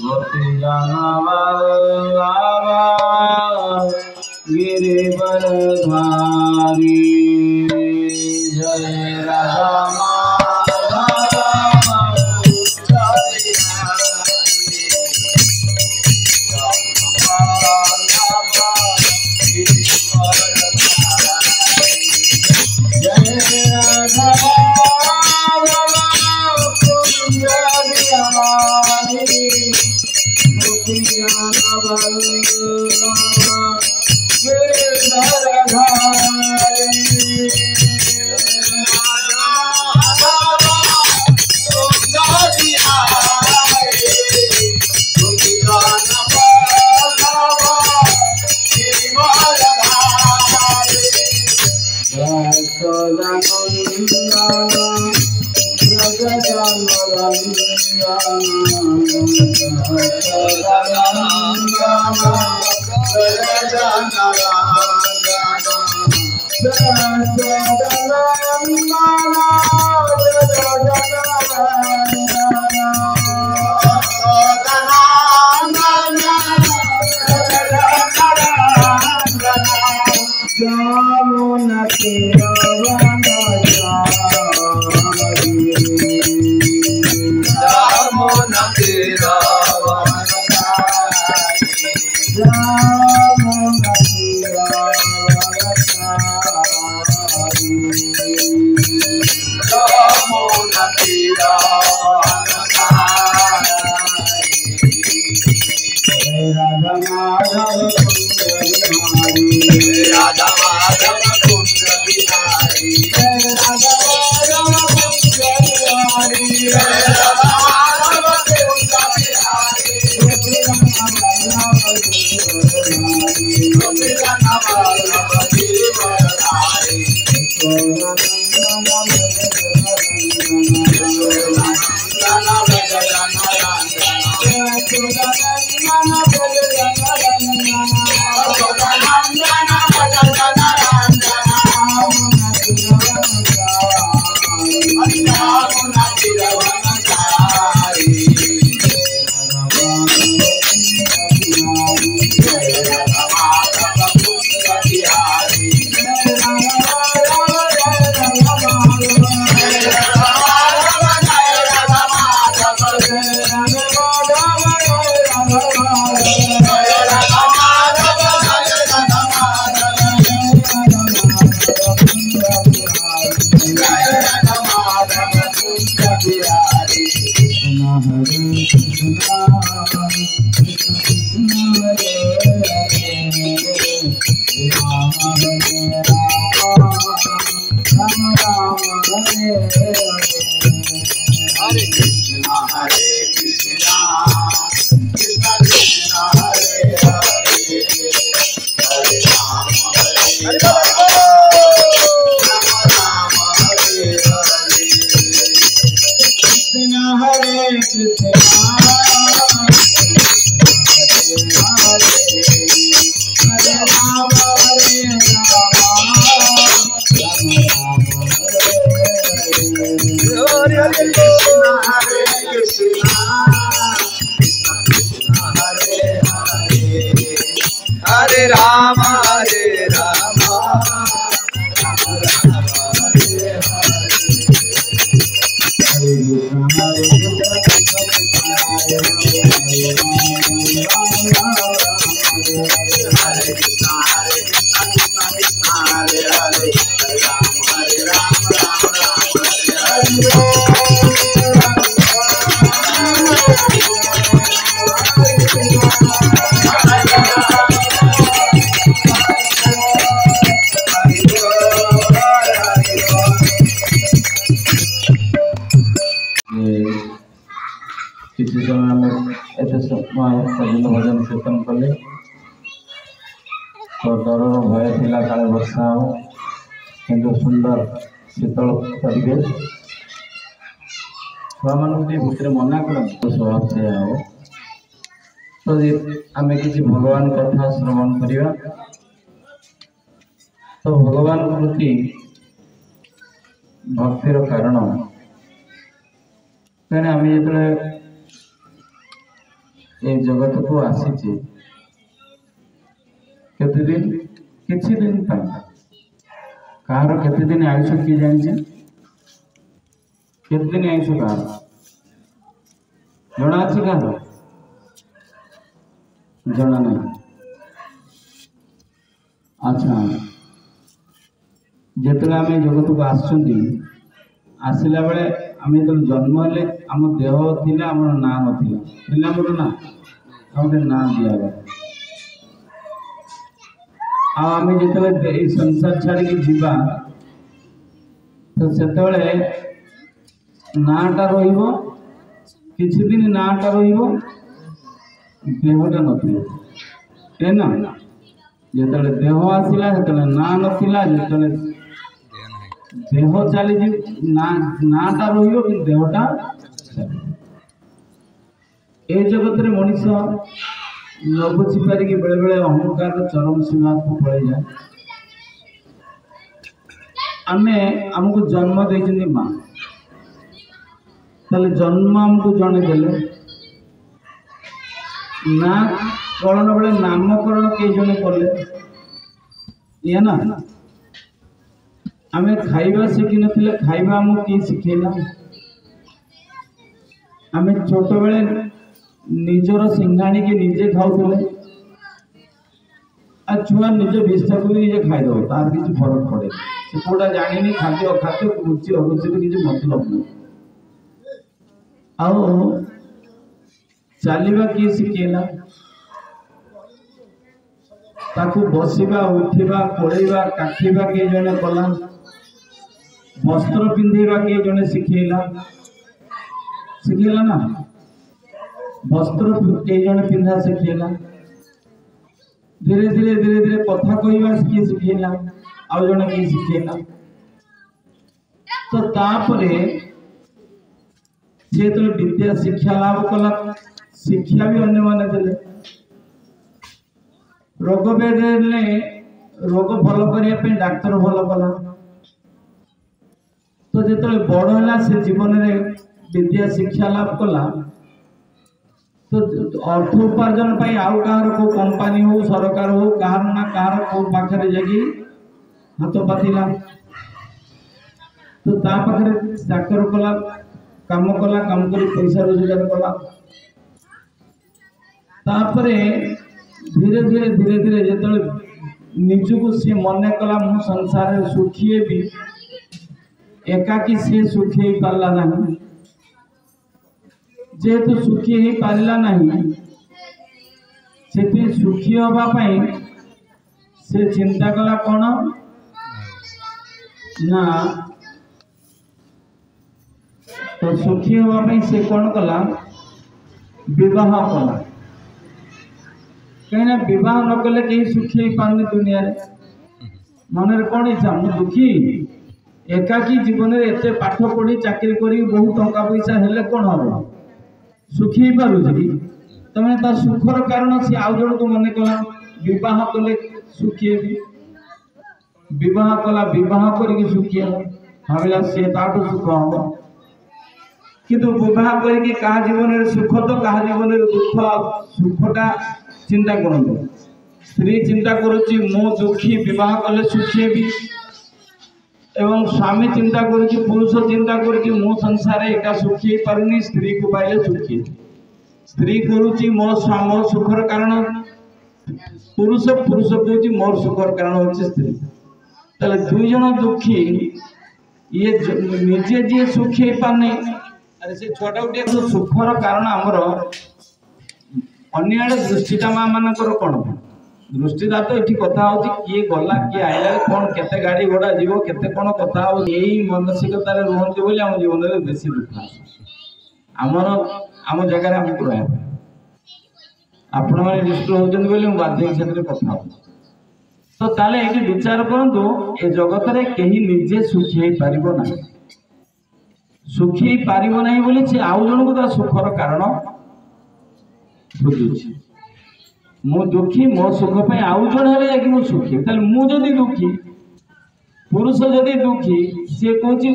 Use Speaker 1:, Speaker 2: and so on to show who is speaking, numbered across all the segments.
Speaker 1: गोपी जानवल्लभा गिरिवर धारी जय राधा भजन कीर्तन कले तो डर भय थिला काले वर्षा हो किंतु सुंदर शीतल परिवेश छुआ मान भूत मना कर स्वभाव से हो तो आम किसी भगवान कथा श्रवण करवा तो भगवान प्रति भक्तिर कारण कहने आम जो ए जगत को आसी केते दिन किछि दिन कहार केते दिन आयुष किए जाने केते दिन आयुष कहार जना अच्छी कहार जना नहीं। अच्छा जिते आम जगत को आसला बेले आम जो जन्म हेले आम देह थिला आम ना ना मोर ना गोटे ना दिया आम जिते संसार छाड़ी जीवा तो से नाटा किछि दिन नाटा देहटा ना जिते देह आसला ना नाला जिते देह चली नाटा देहटा ए जगत रे मनीष न बुझी पारिकी बेले बेले अहंकार चरम सीमा को पड़े जाए। आमे हमको जन्म देइछन्ती मां तले जन्म हमको जने देले ना करण बेले नामकरण के जने करले ये ना आमे खाइबा शिखी नथिले खाइबा हमको की शिखेला आमे छोट बेले निजर सिंघाणी के निजे खाऊले आ छुआ निज विषय को निजे खाईदे तार किसी फरक पड़े से कोटा जानी खाद्य अखाद्य रुचि अरुचि किसी मतलब नहीं आओ चलवा किए शिखेला ताकू बसवा उठा कोड़ेवा काखिबा किए जने कला वस्त्र पिंधेवा किए जने शिखेला ना वस्त्र कई जने पिंधा शिखेला धीरे धीरे कथा कहवा किए शिखेला आउ जने किए शिखेला तो तापरे से तो विद्या शिक्षा लाभ कला शिक्षा भी अन्य माने देले रोग बेदले रोग भल करिया पे डॉक्टर भल कला तो जिते बड़ है से जीवन में विद्या शिक्षा लाभ कला तो अर्थ उपार्जन आउ कहार को कंपनी हो सरकार हो कहार ना कहार को पाखे जाकि हाथ पातिला तो ता पाखे चाकर कला काम कर पैसा रोजगार कला तापरे धीरे धीरे जो निजको सी मन कला मु संसार सुखी भी एकाकी सी सुखी पारला नहीं जेहेतु सुखी ही पारला नहीं से सुखी होगापाई से चिंता कला कौन ना तो सुखी होगापाई से कौन कला विवाह कला कहीं विवाह न कले कहीं सुखी पानी दुनिया मन कौन इच्छा मुझे दुखी एकाकी जीवन में एत पाठ पढ़ी चाकरी करी बहुत टंका पैसा हेले कौन हम सुखी पारुछि तमें तार सुखर कारण सी आउ जन को मन कला विवाह कले सुखी भी विवाह कला विवाह करके सुखी भाविला सी ताठू सुख हम किंतु विवाह करके क्या जीवन में सुख तो क्या जीवन में दुख सुखटा चिंता करते स्त्री चिंता करुच्ची मो दुखी विवाह कले सुखी भी एवं स्वामी चिंता करुच्ची पुरुष चिंता करुच्ची मो संसार एका सुखी पारुनी स्त्री को पाइले सुखी स्त्री करुच्ची मो सुखर कारण पुरुष कहूँ मोर सुखर कारण होची स्त्री ताले दुई जन दुखी ये निजे जी सुखी पाने अरे से छोटा गोटे सुखर कारण आमर अन्य दृष्टिटा माँ मानकर कौन दृष्टिटा तो ये कथा हो किए गला किए आइला कौन केते गाड़ी घोड़ा जीव केते कौन कथा हो यही मानसिकतार रुहंती बोली आम जीवन में बेसी दुख आमर आम जगह आमको रहा आपण मैंने डिस्टर्ब होती बोली बाध्य क्षेत्र कथा हो तो ताले ये विचार करंतु ए जगत रे कहीं निजे सुखी पारिबो ना सुखी पारिबो नहीं बोली से आउ जन को सुखर कारण बुझुछि मो दुखी मो सुख पे आउ जन हेले जाकि मो सुखी ताले मु जदी दुखी पुरुष जदी दुखी से कहूँ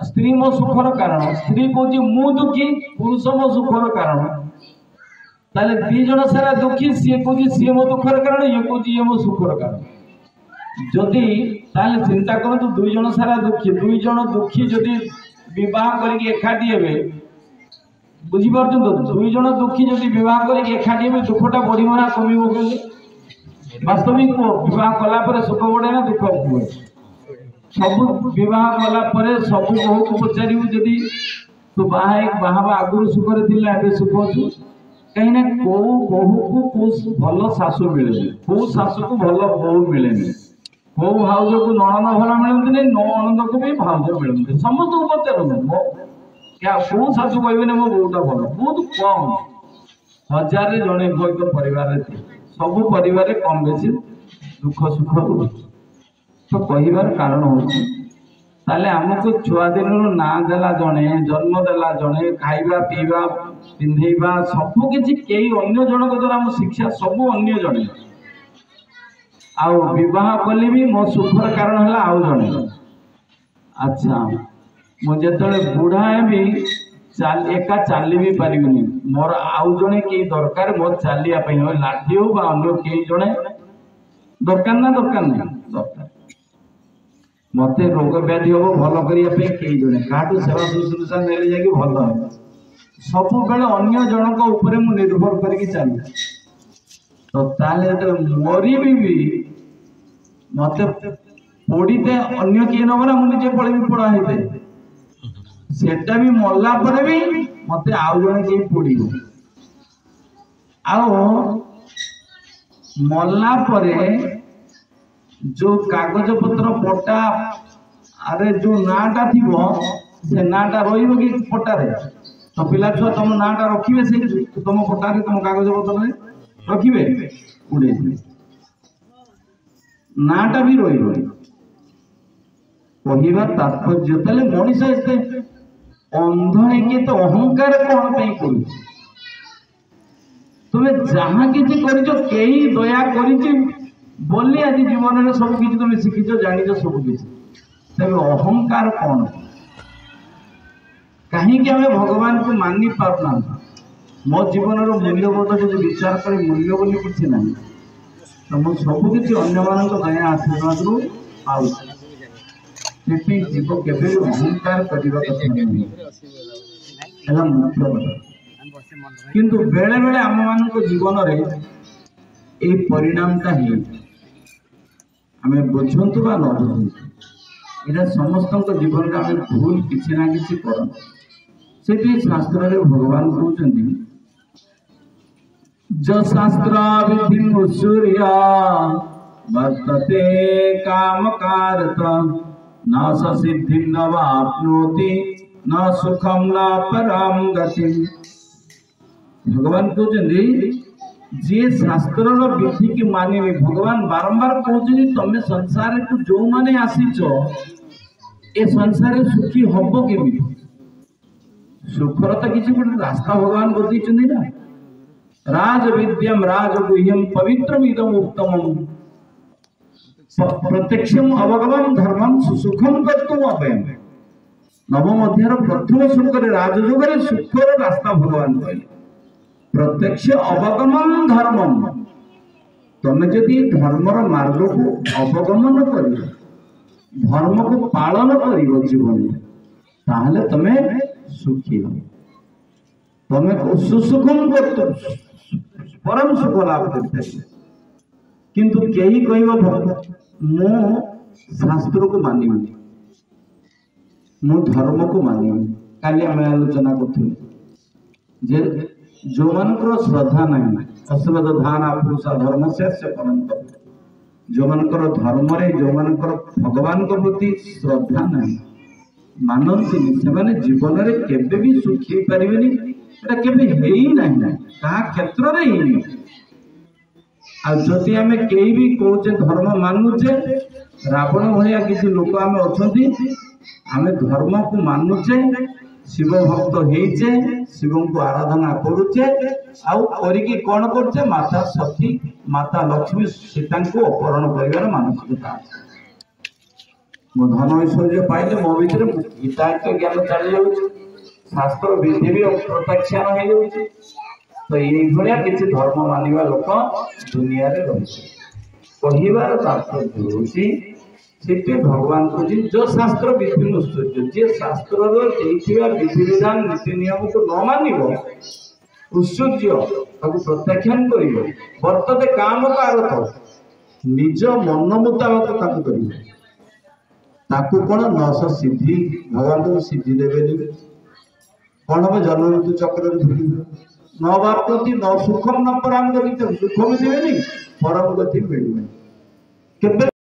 Speaker 1: स्त्री मो सुखर कारण स्त्री कहूँ मु दुखी पुरुष मो सुखर कारण ताले दी जन सारा दुखी सी कौन सी मो दुखर कारण ये कौन ये मो सुखर कारण जदि ताले चिंता करतु दुई जन सारा दुखी जदि विवाह करके एकाठी हेबे बुझी पारछन तो दुई जन दुखी जदि विवाह करके एकाठी हेबे दुखटा बढ़िबो ना कमिबो कहले वास्तविक विवाह कला पर सुख बढ़े ना दुख बढ़े सब विवाह कला पर सब बहु को पचारिबु जदि तो बाहा आगुरी सुखरे थिला एबे सुख अछि कहीं ना को बहु को भल शाशु मिले को शाशु को भल बहु मिले को भाउज को नणंद भल मिलती नहीं नणंद को भी भाउज मिलती समस्त को पचार क्या को शाशु कहबे मो बोटा भल बहुत कम 1000 जने तो परिवार सब परिवार कम बेसी दुख सुख तो कहबार कारण होची ताले हमको छुआ दिन ना देला जने जन्म देला जने खाइबा पीवा पिंधेबा सब किछि केई अन्य जनक द्वारा हम शिक्षा सब अन्य जने आउ विवाह कली भी मो सुखर कारण हला आउ जने अच्छा मो जेतले बुढ़ा हेबी एका चाली भी पारिबनी मोर आउ जने के दरकार मो चालिया पई हो लाठी हो बा अन्य के जने दरकार ना दरकार मत रोग व्याधि हम भल करने कई जने काटू सेवा शुश्रूषा नेले जाकि भल सब बेले अन्य जनक ऊपर मु निर्भर करके चल तो ताले मरी भी मत पोड़ीते अन्य किए नब ना मुझे पड़े पड़ा है सेटा भी मरला पर भी मत आउ जने के पोड़ी आओ मरला परे जो कागज पत्र पट्टा अरे जो नाटा थी से नाटा रही कि पट्टारे तो पिला छुआ तुम नाटा रखिए से तुम पट्टारे तुम कागज पत्र रखिए उड़े नाटा भी रही कहबार तात्पर्य ताले मनीष एते अंध है तो अहंकार कौन कर तुम्हें जहाँ किसी कर दया कर बोली आज जीवन में सब किसी तुम शिखिच जान सब किसी तेज अहंकार कौन कहीं भगवान को मानि पारना मो जीवन मूल्यबोध जो विचार कर मूल्य बोली किसी ना तो मुझे सब किसी अन्य मान दया आशीर्वाद पाऊ जीव केवे अहंकार करने कथा नहीं मुख्य कथा किंतु बेले बेले आम मान जीवन में ये परिणामटा ही आमे बुझंतु बा न बुझंतु एटा समस्त जीवन का आमे भूल किसी ना किसी कर से शास्त्र रे भगवान कहते जो शास्त्र विधि सूर्य वर्तते काम कारत न सिद्धि न वाप्नोति न सुखम न परम गति भगवान कहते जे शास्त्र विधि की माने भगवान बारंबार कहते तुम्हें संसार को जो माने आसीच ए संसार सुखी हम केमी सुखर तो किसी गोटे रास्ता भगवान बतई ना राज विद्यम राज गुह्यम पवित्रम इदम उत्तम प्रत्यक्षम अवगमम धर्मम सुसुखम कर्तुम अभयम नवम अध्याय प्रथम श्लोक राजयोगे सुखर रास्ता भगवान कहले प्रत्यक्ष अवगमन धर्मम तुम्हें जदि धर्मर मार्ग को अवगमन कर धर्म को पालन कर जीवन में ताहले तुम्हें सुखी हो तुम्हें सुसुखम कर परम सुख लाभ करते किंतु कहीं कह मो शास्त्र को मानी मो धर्म को मानी काली आम आलोचना कर जो मनकर श्रद्धा नहीं अश्रद्धाना पुरुषा धर्म से परंतु जो मनकर धर्म रे जो मनकर भगवान को प्रति श्रद्धा नहीं मानती से जीवन में केबे भी सुखी पारिबेनी एटा केबे हेई नहीं कहा क्षेत्र रे ही नहीं आ जदि आमे केई भी कहचे धर्म मानुचे रावण भलिया किसी लोक आमे अछंती आमे धर्म को मानुचे शिव भक्त हेचे शिव को आराधना करुचे आउ करिकी कोन करचे माता सती माता लक्ष्मी सीता को अपहरण करिवार मानसिकता मो धन ऐश्वर्य पाइले मो भीतर हिताहित ज्ञान चली जाउछ शास्त्र विधि भी प्रत्याख्यान हो जाउछ तो ये किसी धर्म मानिबा लोक दुनिया रे रही कहबार तात्पर्य होची सेठी भगवान को जो शास्त्र विधि अनुसूचित जे शास्त्र विधि विधान नीति नियम को न मानिबो उत्सुर्य प्रत्याख्यान करिबो वर्तते काम कारक निज मन मुताबक ताकू करिबो ताकू कोन नस सिद्धि भगवान को सिद्धि देबेनी कौन हम जन्म मृत्यु चक्र न बापति न सुखम न पराम गति सुखम देवे परम गति मिलवे।